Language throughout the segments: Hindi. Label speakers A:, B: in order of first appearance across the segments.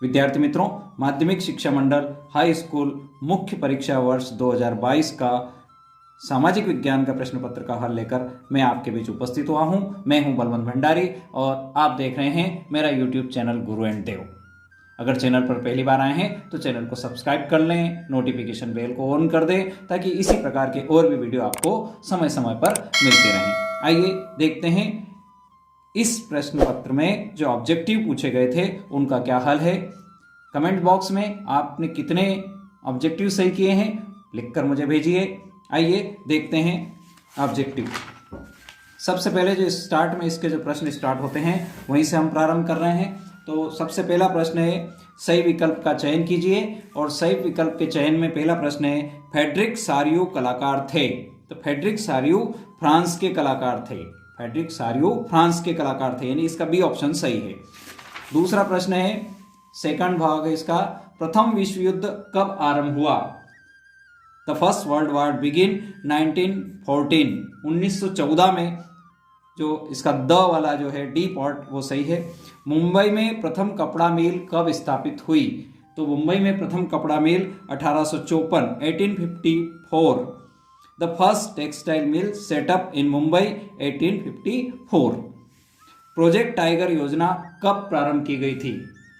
A: विद्यार्थी मित्रों, माध्यमिक शिक्षा मंडल हाई स्कूल मुख्य परीक्षा वर्ष 2022 का सामाजिक विज्ञान का प्रश्न पत्र का हल लेकर मैं आपके बीच उपस्थित हुआ हूं। मैं हूं बलवंत भंडारी और आप देख रहे हैं मेरा यूट्यूब चैनल गुरु एंड देव। अगर चैनल पर पहली बार आए हैं तो चैनल को सब्सक्राइब कर लें, नोटिफिकेशन बेल को ऑन कर दें ताकि इसी प्रकार के और भी वीडियो आपको समय समय पर मिलते रहें। आइए देखते हैं इस प्रश्न पत्र में जो ऑब्जेक्टिव पूछे गए थे उनका क्या हल है। कमेंट बॉक्स में आपने कितने ऑब्जेक्टिव सही किए हैं लिखकर मुझे भेजिए। आइए देखते हैं ऑब्जेक्टिव। सबसे पहले जो स्टार्ट में इसके जो प्रश्न स्टार्ट होते हैं वहीं से हम प्रारंभ कर रहे हैं। तो सबसे पहला प्रश्न है सही विकल्प का चयन कीजिए और सही विकल्प के चयन में पहला प्रश्न है फ्रेडरिक सारियू कलाकार थे। तो फ्रेडरिक सारियू फ्रांस के कलाकार थे। फ्रेडरिक सारियू फ्रांस के कलाकार थे, यानी इसका बी ऑप्शन सही है। दूसरा प्रश्न है, सेकंड भाग है इसका, प्रथम विश्व युद्ध कब आरंभ हुआ? The first world war begin 1914, 1914 में। जो इसका द वाला जो है डी पार्ट वो सही है। मुंबई में प्रथम कपड़ा मिल कब स्थापित हुई? तो मुंबई में प्रथम कपड़ा मिल 1854, 1854। The first textile mill setup in Mumbai 1854। Project tiger योजना कब प्रारंभ की गई थी?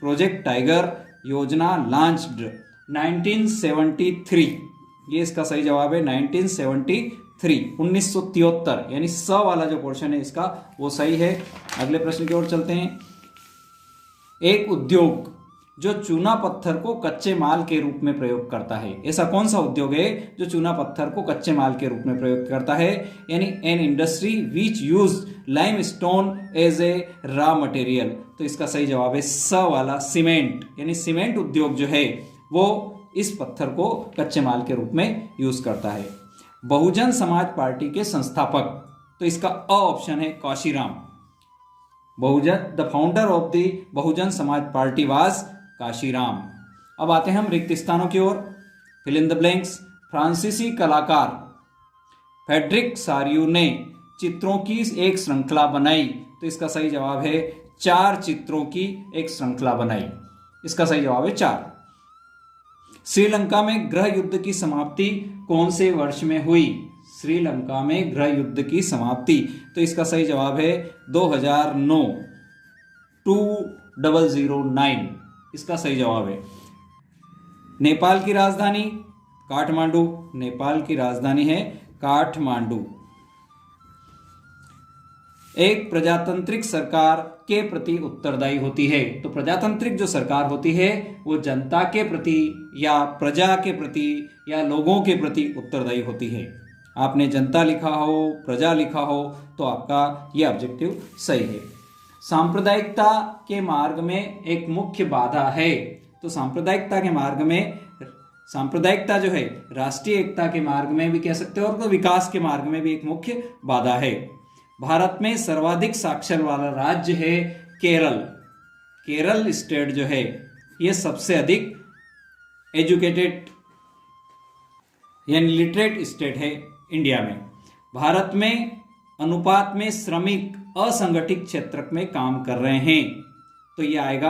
A: प्रोजेक्ट टाइगर योजना लॉन्च्ड 1973। ये इसका सही जवाब है 1973, 1973, यानी स वाला जो पोर्शन है इसका वो सही है। अगले प्रश्न की ओर चलते हैं। एक उद्योग जो चूना पत्थर को कच्चे माल के रूप में प्रयोग करता है, ऐसा कौन सा उद्योग है जो चूना पत्थर को कच्चे माल के रूप में प्रयोग करता है? यानी an industry which use limestone as a raw material. तो इसका सही जवाब है स वाला, सीमेंट। यानी सीमेंट उद्योग जो है वो इस पत्थर को कच्चे माल के रूप में यूज करता है। बहुजन समाज पार्टी के संस्थापक, तो इसका अ ऑप्शन है Kashiram. The founder of the Bahujan Samaj party was Kashiram. अब आते हैं हम रिक्त स्थानों की ओर। Fill in the blanks. फ्रांसीसी कलाकार फ्रेडरिक सारियू ने चित्रों की एक श्रृंखला बनाई। तो इसका सही जवाब है 4 चित्रों की एक श्रृंखला बनाई। इसका सही जवाब है 4। श्रीलंका में गृह युद्ध की समाप्ति कौन से वर्ष में हुई? श्रीलंका में गृह युद्ध की समाप्ति, तो इसका सही जवाब है 2009, 2009। इसका सही जवाब है। नेपाल की राजधानी काठमांडू। नेपाल की राजधानी है काठमांडू। एक प्रजातांत्रिक सरकार के प्रति उत्तरदायी होती है। तो प्रजातांत्रिक जो सरकार होती है वो जनता के प्रति या प्रजा के प्रति या लोगों के प्रति उत्तरदायी होती है। आपने जनता लिखा हो, प्रजा लिखा हो तो आपका यह ऑब्जेक्टिव सही है। सांप्रदायिकता के मार्ग में एक मुख्य बाधा है। तो सांप्रदायिकता के मार्ग में, सांप्रदायिकता जो है राष्ट्रीय एकता के मार्ग में भी कह सकते हो और तो विकास के मार्ग में भी एक मुख्य बाधा है। भारत में सर्वाधिक साक्षर वाला राज्य है केरल। केरल स्टेट जो है ये सबसे अधिक एजुकेटेड यानी लिटरेट स्टेट है इंडिया में। भारत में अनुपात में श्रमिक असंगठित क्षेत्र में काम कर रहे हैं, तो ये आएगा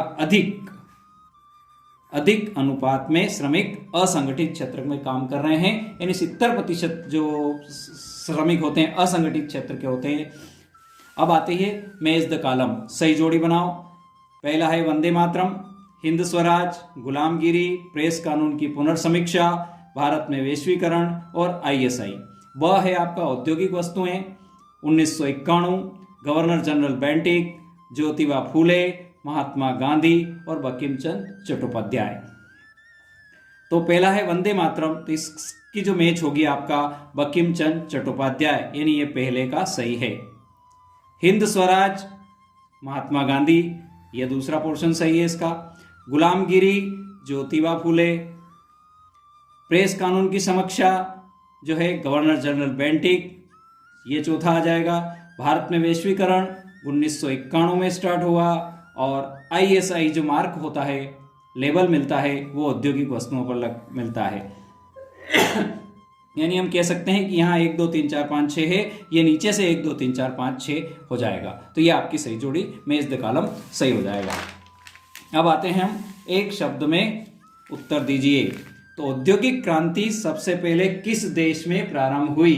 A: अधिक अनुपात में श्रमिक असंगठित क्षेत्र में काम कर रहे हैं, यानी 70% जो श्रमिक होते हैं असंगठित क्षेत्र के होते हैं। अब आते हैं मैच द कॉलम, सही जोड़ी बनाओ। पहला है वंदे मातरम, हिंद स्वराज, गुलामगिरी, प्रेस कानून की पुनर्समीक्षा, भारत में वैश्वीकरण और ISI। वह है आपका औद्योगिक वस्तुएं 1991, governor general Bentinck, Jyotiba Phule, Mahatma Gandhi और बंकिम चंद्र चट्टोपाध्याय। तो पहला है वंदे मातरम, तो इसकी जो मैच होगी आपका बंकिम चंद्र चट्टोपाध्याय, यानी ये पहले का सही है। हिंद स्वराज महात्मा गांधी, ये दूसरा पोर्शन सही है इसका। गुलामगिरी ज्योतिबा फूले, प्रेस कानून की समीक्षा जो है गवर्नर जनरल बेंटिक, ये चौथा आ जाएगा। भारत में वैश्वीकरण 1991 में स्टार्ट हुआ और ISI जो मार्क होता है, लेबल मिलता है, वो औद्योगिक वस्तुओं पर मिलता है। यानी हम कह सकते हैं कि यहाँ 1 2 3 4 5 6 है, ये नीचे से 1 2 3 4 5 6 हो जाएगा। तो ये आपकी सही जोड़ी मैच द कॉलम सही हो जाएगा। अब आते हैं हम एक शब्द में उत्तर दीजिए। तो औद्योगिक क्रांति सबसे पहले किस देश में प्रारंभ हुई?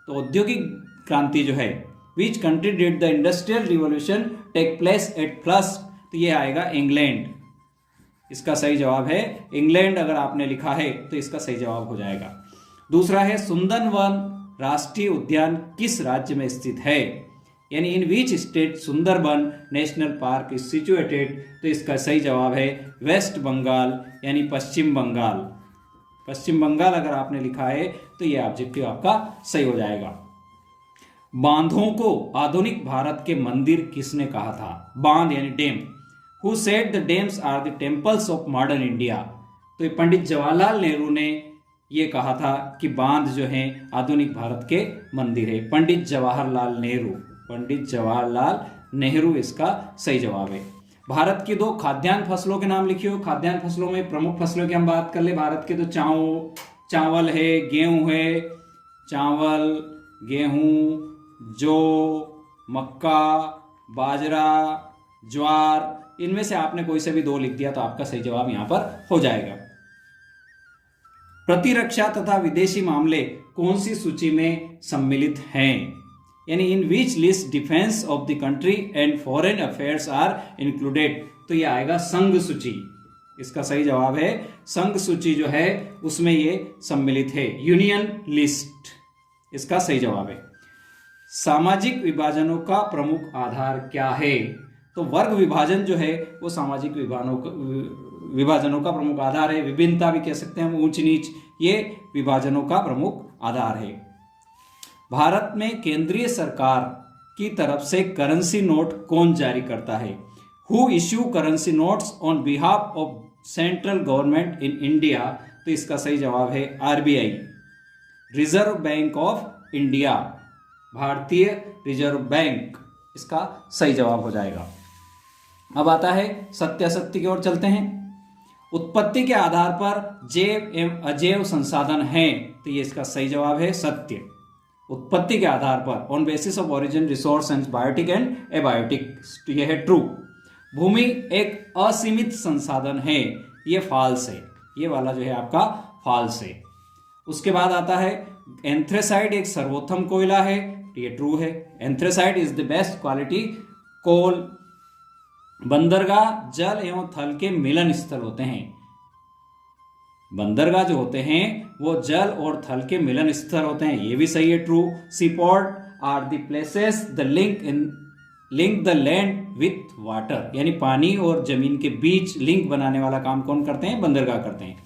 A: तो औद्योगिक क्रांति जो है, which country did the industrial revolution take place at first? तो ये आएगा इंग्लैंड। इसका सही जवाब है इंग्लैंड। अगर आपने लिखा है तो इसका सही जवाब हो जाएगा। दूसरा है सुंदरवन राष्ट्रीय उद्यान किस राज्य में स्थित है? यानी in which state Sundarban national park is situated? तो इसका सही जवाब है वेस्ट बंगाल, यानी पश्चिम बंगाल। पश्चिम बंगाल अगर आपने लिखा है तो यह ऑब्जेक्टिव आपका सही हो जाएगा। बांधों को आधुनिक भारत के मंदिर किसने कहा था? बांध यानी dam. Who said the dams are the temples of modern India? तो ये पंडित जवाहरलाल नेहरू ने ये कहा था कि बांध जो हैं आधुनिक भारत के मंदिर है। पंडित जवाहरलाल नेहरू, पंडित जवाहरलाल नेहरू इसका सही जवाब है। भारत की 2 खाद्यान्न फसलों के नाम लिखिए। खाद्यान्न फसलों में प्रमुख फसलों की हम बात कर ले भारत के, तो चावल है, गेहूं है, चावल, गेहूं, जौ, मक्का, बाजरा, ज्वार। इनमें से आपने कोई से भी 2 लिख दिया तो आपका सही जवाब यहां पर हो जाएगा। प्रतिरक्षा तथा विदेशी मामले कौन सी सूची में सम्मिलित हैं? यानी in which list defence of the country and foreign affairs are included? तो ये आएगा संघ सूची। इसका सही जवाब है संघ सूची जो है उसमें ये सम्मिलित है, यूनियन लिस्ट इसका सही जवाब है। सामाजिक विभाजनों का प्रमुख आधार क्या है? तो वर्ग विभाजन जो है वो सामाजिक विभाजनों का प्रमुख आधार है। विभिन्नता भी कह सकते हैं हम, ऊंच नीच, ये विभाजनों का प्रमुख आधार है। भारत में केंद्रीय सरकार की तरफ से करेंसी नोट कौन जारी करता है? Who issue currency notes on behalf of central government in India? तो इसका सही जवाब है RBI, reserve bank of India, भारतीय रिजर्व बैंक इसका सही जवाब हो जाएगा। अब आता है सत्यासत्य की ओर चलते हैं। उत्पत्ति के आधार पर जैव एवं अजैव संसाधन हैं, तो ये इसका सही जवाब है सत्य। उत्पत्ति के आधार पर, on basis of origin, resource and biotic and abiotic, तो ये है ट्रू। भूमि एक असीमित संसाधन है, ये फॉल्स है। ये वाला जो है आपका फॉल्स है। उसके बाद आता है एंथ्रेसाइड एक सर्वोत्तम कोयला है, ये ट्रू है। Anthracite is the best quality coal. बंदरगाह जल एवं थल के मिलन स्थल होते हैं। बंदरगाह जो होते हैं वो जल और थल के मिलन स्थल होते हैं, ये भी सही है, true. Seaport are the places the link the land with water, यानी पानी और जमीन के बीच लिंक बनाने वाला काम कौन करते हैं? बंदरगाह करते हैं।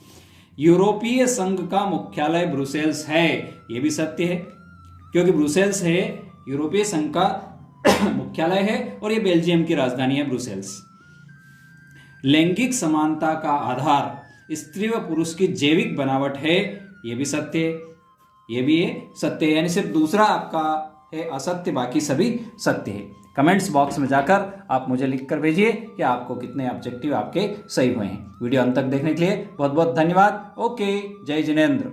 A: यूरोपीय संघ का मुख्यालय ब्रुसेल्स है, ये भी सत्य है, क्योंकि ब्रुसेल्स है यूरोपीय संघ का मुख्यालय है और ये बेल्जियम की राजधानी है ब्रुसेल्स। लैंगिक समानता का आधार स्त्री व पुरुष की जैविक बनावट है, ये भी सत्य है, ये भी है सत्य है, यानी सिर्फ दूसरा आपका है असत्य, बाकी सभी सत्य है। कमेंट्स बॉक्स में जाकर आप मुझे लिख कर भेजिए कि आपको कितने ऑब्जेक्टिव आपके सही हुए हैं। वीडियो अंत तक देखने के लिए बहुत बहुत धन्यवाद। ओके, जय जिनेंद्र।